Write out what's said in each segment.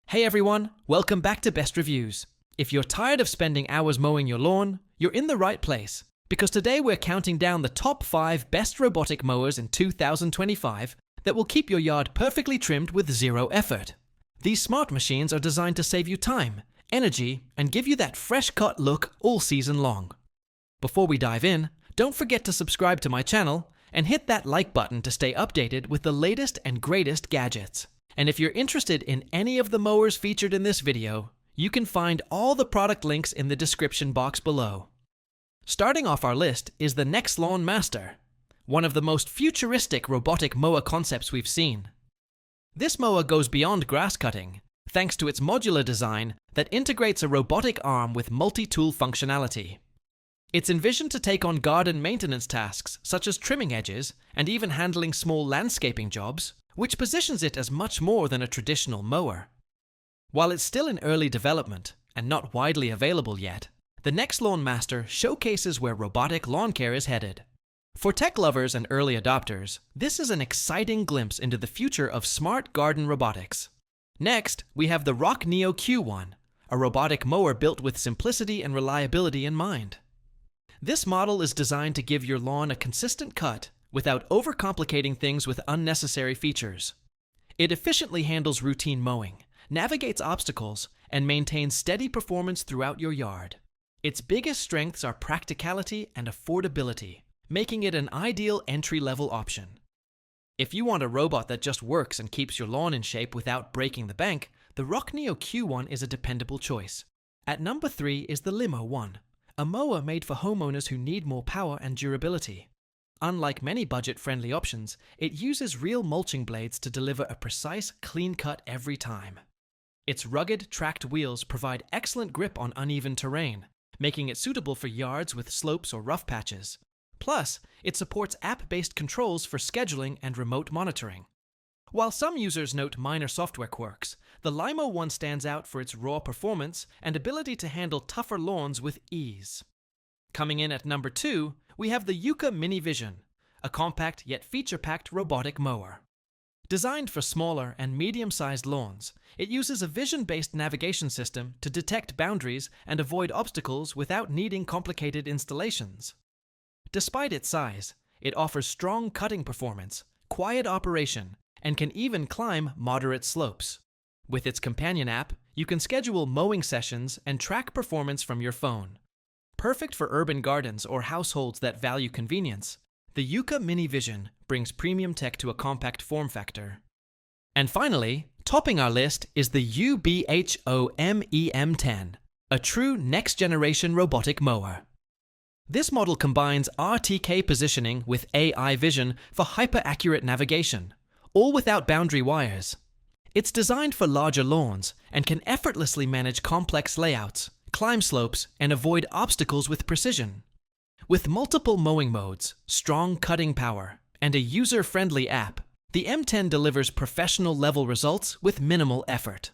Hey everyone, welcome back to Best Reviews. If you're tired of spending hours mowing your lawn, you're in the right place, because today we're counting down the top 5 best robotic mowers in 2025 that will keep your yard perfectly trimmed with zero effort. These smart machines are designed to save you time, energy, and give you that fresh-cut look all season long. Before we dive in, don't forget to subscribe to my channel and hit that like button to stay updated with the latest and greatest gadgets. And if you're interested in any of the mowers featured in this video, you can find all the product links in the description box below. Starting off our list is the NexLawn Master, one of the most futuristic robotic mower concepts we've seen. This mower goes beyond grass cutting, thanks to its modular design that integrates a robotic arm with multi-tool functionality. It's envisioned to take on garden maintenance tasks such as trimming edges and even handling small landscaping jobs, which positions it as much more than a traditional mower. While it's still in early development and not widely available yet, the NexLawn Master showcases where robotic lawn care is headed. For tech lovers and early adopters, this is an exciting glimpse into the future of smart garden robotics. Next, we have the RockNeo Q1, a robotic mower built with simplicity and reliability in mind. This model is designed to give your lawn a consistent cut without overcomplicating things with unnecessary features. It efficiently handles routine mowing, navigates obstacles, and maintains steady performance throughout your yard. Its biggest strengths are practicality and affordability, making it an ideal entry-level option. If you want a robot that just works and keeps your lawn in shape without breaking the bank, the RockNeo Q1 is a dependable choice. At number 3 is the Lymow one, a mower made for homeowners who need more power and durability. Unlike many budget-friendly options, it uses real mulching blades to deliver a precise, clean cut every time. Its rugged, tracked wheels provide excellent grip on uneven terrain, making it suitable for yards with slopes or rough patches. Plus, it supports app-based controls for scheduling and remote monitoring. While some users note minor software quirks, the Lymow one stands out for its raw performance and ability to handle tougher lawns with ease. Coming in at number 2, we have the YUKA Mini Vision, a compact yet feature-packed robotic mower. Designed for smaller and medium-sized lawns, it uses a vision-based navigation system to detect boundaries and avoid obstacles without needing complicated installations. Despite its size, it offers strong cutting performance, quiet operation, and can even climb moderate slopes. With its companion app, you can schedule mowing sessions and track performance from your phone. Perfect for urban gardens or households that value convenience, the YUKA Mini Vision brings premium tech to a compact form factor. And finally, topping our list is the UBHOME M10, a true next-generation robotic mower. This model combines RTK positioning with AI vision for hyper-accurate navigation, all without boundary wires. It's designed for larger lawns and can effortlessly manage complex layouts, climb slopes, and avoid obstacles with precision. With multiple mowing modes, strong cutting power, and a user-friendly app, the M10 delivers professional-level results with minimal effort.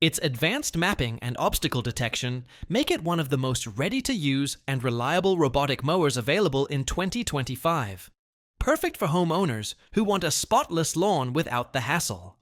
Its advanced mapping and obstacle detection make it one of the most ready-to-use and reliable robotic mowers available in 2025. Perfect for homeowners who want a spotless lawn without the hassle.